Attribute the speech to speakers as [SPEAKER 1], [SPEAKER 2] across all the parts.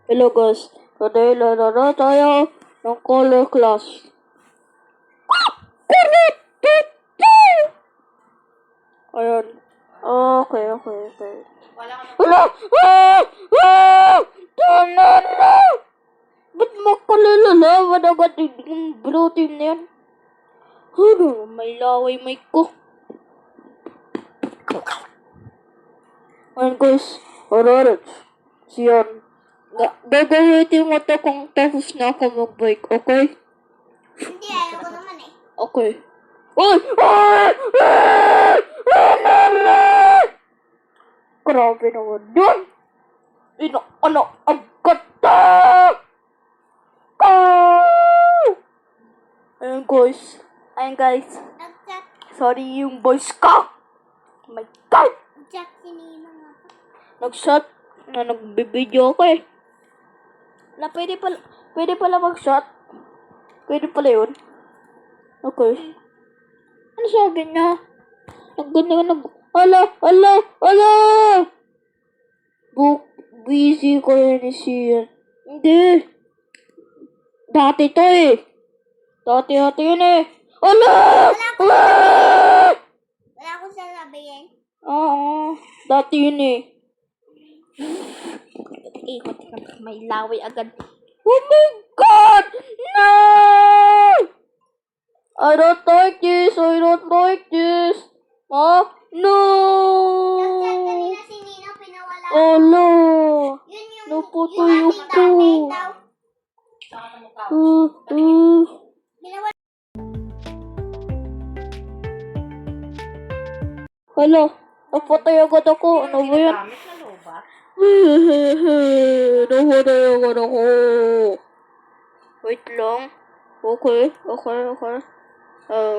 [SPEAKER 1] Hello guys, today lalaro tayo ng color class. Ayan. Okay. Wala! Tama na! Ba't makalala? Agad yung blue team na yan? May laway mic ko. Ayan guys, alright. Siyan. Gagamitin mo to kung tapos na ako mag-bike, okay?
[SPEAKER 2] Hindi, ayaw ko naman eh.
[SPEAKER 1] Okay. Uy! Grabe naman yun! Ano? Ang gata! Ayan guys.
[SPEAKER 2] Nag-chat.
[SPEAKER 1] Sorry yung voice ko! Oh my God!
[SPEAKER 2] Chat si Nina nga.
[SPEAKER 1] Nag-shot na nagbibideo ako eh. Na pwede pala mag-shot. Pwede pala yun. Okay. Ano sabi niya? Ala! Busy ko yun ni Sian. Hindi. Dati to eh. Dati yun eh. Ala!
[SPEAKER 2] Wala akong sasabihin.
[SPEAKER 1] Oo. Dati yun eh.
[SPEAKER 2] Ikot ka, may laway agad.
[SPEAKER 1] Oh my God! No! I don't like this. Huh? No!
[SPEAKER 2] Nag-chat kanina si Nina, pinawala.
[SPEAKER 1] Oh no!
[SPEAKER 2] Yun yung
[SPEAKER 1] Naputuyok
[SPEAKER 2] ating
[SPEAKER 1] ko.
[SPEAKER 2] dati daw. Pinawala.
[SPEAKER 1] Hala, napatay agad ako. Ano ba yan? Napatay agad ako. Wait lang. Okay.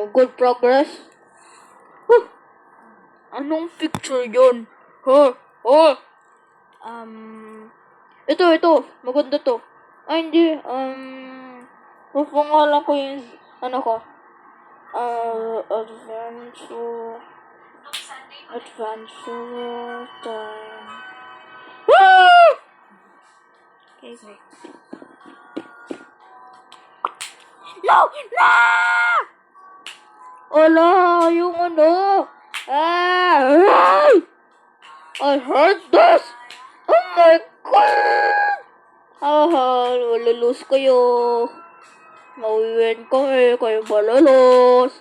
[SPEAKER 1] Good progress. Anong picture yun? Ito. Maganda to. Ay, hindi. Mapangalan ko yung, ano ko. Adventure time.
[SPEAKER 2] Okay, wait.
[SPEAKER 1] No! Wala, yung ano. I heard this. Oh my God. Malulus kayo. Mawiwin kami, kayo malulus.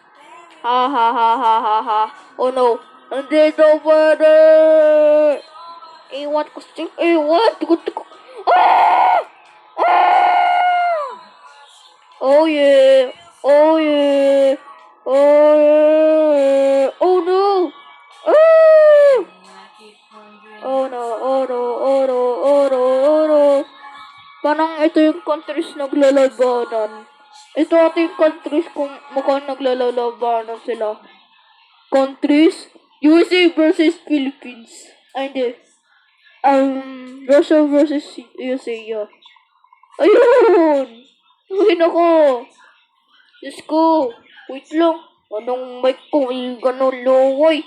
[SPEAKER 1] Ha. Oh no, hindi na pwede. Iwan ko. Oh yeah. Oh no. Oh no. Parang ito yung countries naglalabanan. Ito ating countries kung mukhang naglalabanan sila. Countries, USA versus Philippines. Ay, hindi. Russia versus USA, yeah. Ayun! Ay, nako! Diyos ko! Wait lang. Anong mic ko? May ganun loway.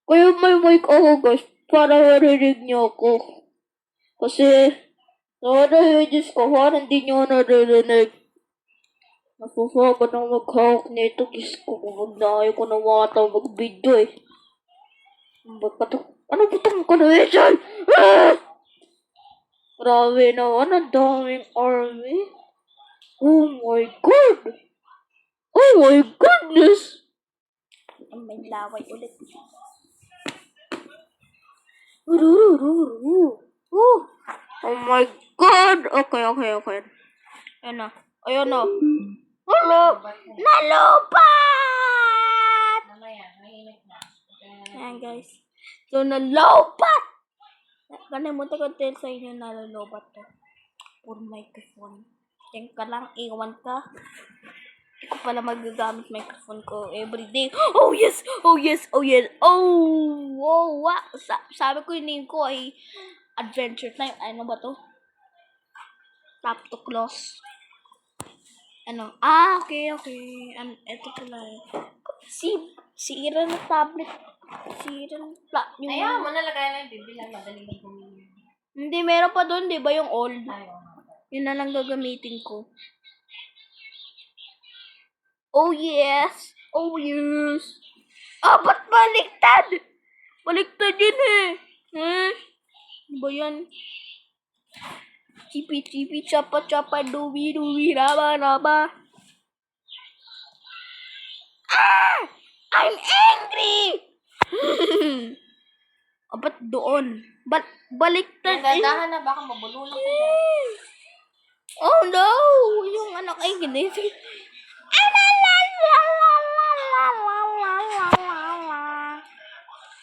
[SPEAKER 1] Kaya may mic ako, guys. Para marinig niyo ako. Kasi, Diyos ko, parang hindi niyo naririnig. Napapagod ang maghawak nito. Diyos ko, magdayo ko na mata mag-video eh. Ano ba itong convention? Grabe naman, ang daming army. Oh my God! Oh my goodness!
[SPEAKER 2] May laway ulit.
[SPEAKER 1] Oh my God! Okay. Ayun na. Hello!
[SPEAKER 2] Nalupat! Ayan guys.
[SPEAKER 1] So, nalopat!
[SPEAKER 2] Kalimutan ko din sa inyo nalulobat to. Puro microphone. Diyan ka lang, iwan ka. Hindi ko pala magagamit microphone ko everyday. Oh yes! Oh, wow! Sabi ko yung name ko ay Adventure Time. Ano ba to? Tap to close. Ano? Okay. Ito pala. Si Ira na tablet. Sirang plot yung...
[SPEAKER 3] Ayaw mo nalagay na yung bibilang madaling na bumili.
[SPEAKER 2] Hindi, meron pa doon, di ba yung old?
[SPEAKER 3] Ayaw.
[SPEAKER 2] Yun na lang gagamitin ko. Oh yes! Oh yes! Ah, ba't baliktad? Baliktad din eh. Ano ba yan? Chipi, chipi, chapa, chapa, dubi, dubi, raba, raba. Ah! I'm angry! Ah, ba't doon? Ba't baliktad eh?
[SPEAKER 3] Dahan na baka mabulunok ka dyan.
[SPEAKER 2] Oh no! Yung anak ay ginising.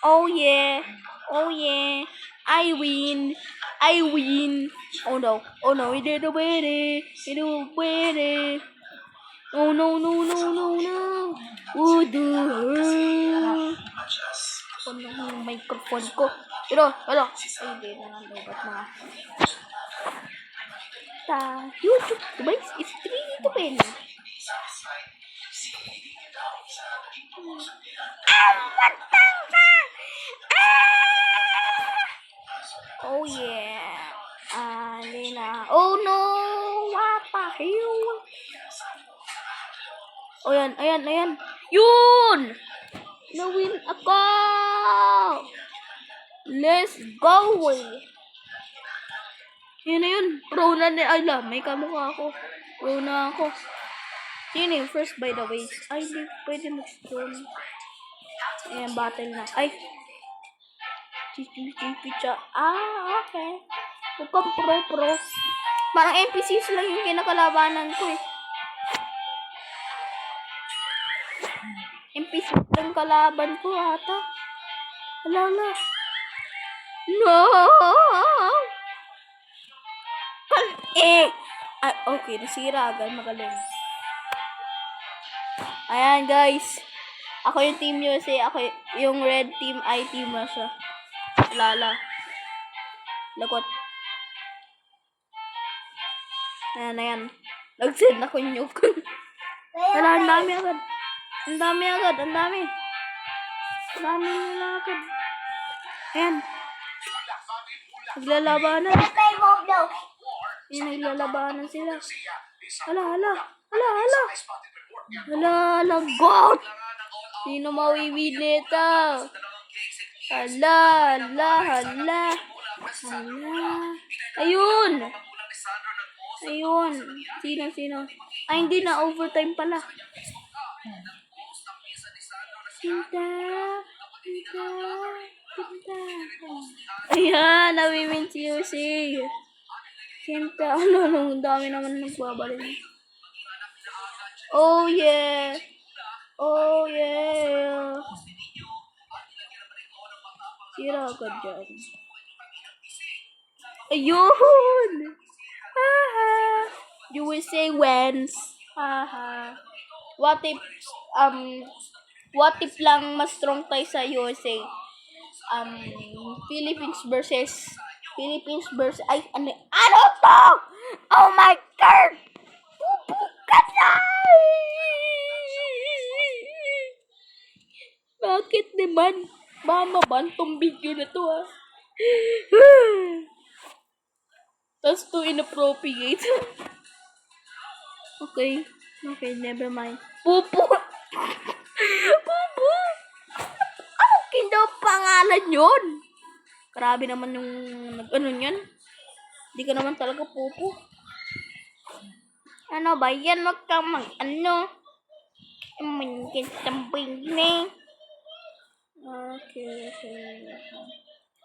[SPEAKER 2] Oh yeah. Oh yeah. I win. I win. Oh no. Oh no. We did it. We did it. Oh no no no no no. Oh the ano yung microphone ko? Pero, ano? Ay, hindi na lang daw. Ba't na? YouTube device is 3 to 10. Oh yeah. Lina. Oh no! What the hell? Oh yan, ayan, ayan. Yun! Nawin ako! Let's go! Yun na yun. Pro na ni Ayla. May kamukha ako. Pro na ako. Sino yung first by the way? Ay, hindi. Pwede mag-stone. Ayan, battle na. Ay! Chicha. Ah, okay. Mukhang pro. Parang NPCs lang yung kinakalabanan ko eh. NPCs lang kalaban ko ata. Wala. No! Ah, okay, nasira agad. Magaling. Ayan, guys. Ako yung team USA. Ako yung red team. I team na siya. Lala. Lagot. Ayan. Nag-send ako yung nuke. Wala, ang dami agad. Ang dami agad. Ang dami nila agad. Ayan. Naglalabanan. Ayan, naglalabanan sila. Hala, God! Sino mawiwid nito? Hala. Ayun! Sino? Ay, hindi na. Overtime pala. Cinta. Ayan, nawiwin si Yossi. Cinta. Ang dami naman nagbabalin. Oh, yeah. Sira agad dyan. Ayun! Haha! USA wins. Haha. What if lang mas strong tayo sa USA? Philippines versus ay, ano to? Oh my God! Pupukat na! Bakit naman? Mama ba? Tumbigin na to ha. Tapos to inappropriate. Okay, never mind. Pupu! Ano kindaw pangalan yun? Grabe naman yung nag-ano yan. Hindi ka naman talaga pupu. Ano ba yan? Wag kang mag-ano. Mungkin samping ni. Okay.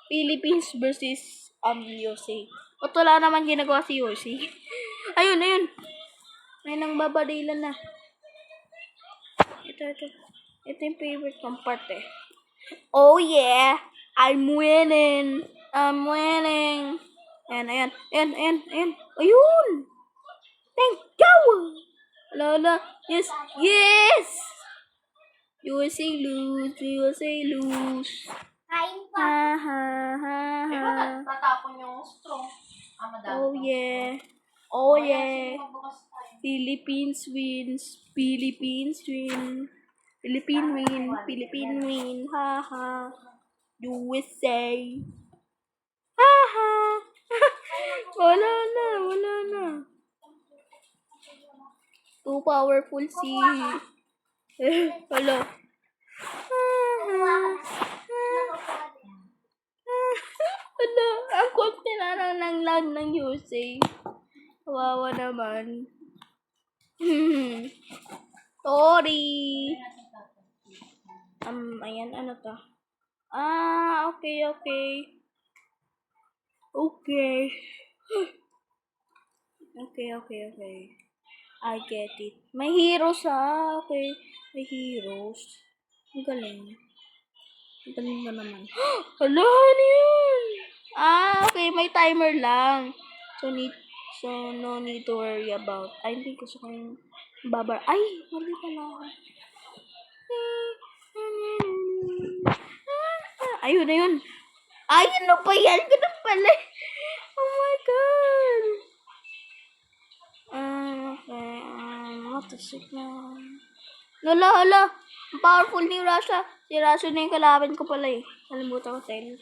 [SPEAKER 2] Philippines versus USA. At wala naman ginagawa si USA. Ayun. May nang babadilan na. Ito. Ito yung favorite kong part eh. Oh yeah! I'm winning! Ayan. Ayun! Thank you! Lala. Yes! USA lose.
[SPEAKER 3] Kain
[SPEAKER 2] Ha.
[SPEAKER 3] tatapon yung straw.
[SPEAKER 2] Oh yeah. Philippines win. Philippine win. Philippine win. Haha. USA. Haha. Wala na. Wala na. Too powerful si... Wala. Wala. Ang konti na lang ng lag ng USA. Kawawa naman. Sorry. Ayan, ano to? Okay. Okay. I get it. May heroes Okay. May heroes. Ang galing. Ang galing na naman. Hala, ano yun? Okay. May timer lang. So, no need to worry about. I think gusto ko yung babar. Ay, mali pala ako. Ayun na yun. Ayun na pa yan. Ganun pala. Oh my God. Okay. What the shit na? Hala. Ang powerful ni Russia. Si Russia na yung kalaban ko pala eh. Nalimutan ko tayo.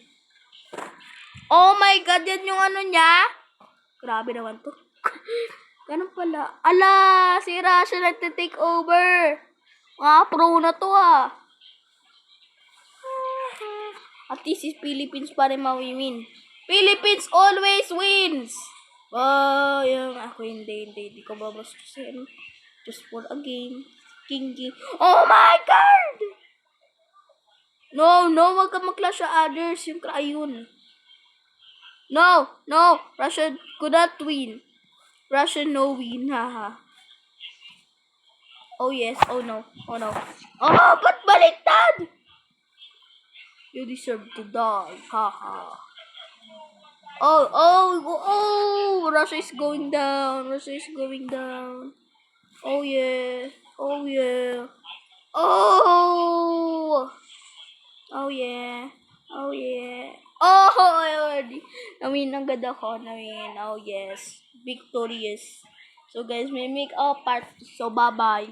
[SPEAKER 2] Oh my God. Yan yung ano niya. Grabe naman to. Ganun pala. Ala, si Russia nagte-take over. Pro na to At least si Philippines pa rin mawi-win. Philippines always wins! Yung ako hindi ko babastusin. Just for a game. Kingi. Oh my God! No, wag ka mag-clash sa others. Yung ayun. No, Russia could not win. Russia no win, haha. Oh yes, oh no. Ba't baliktad? You deserve to die, haha. Oh, Russia is going down. Oh yeah. Oh yeah. Nawin agad ako. Oh yes. Victorious. So guys, may make up part. So bye-bye.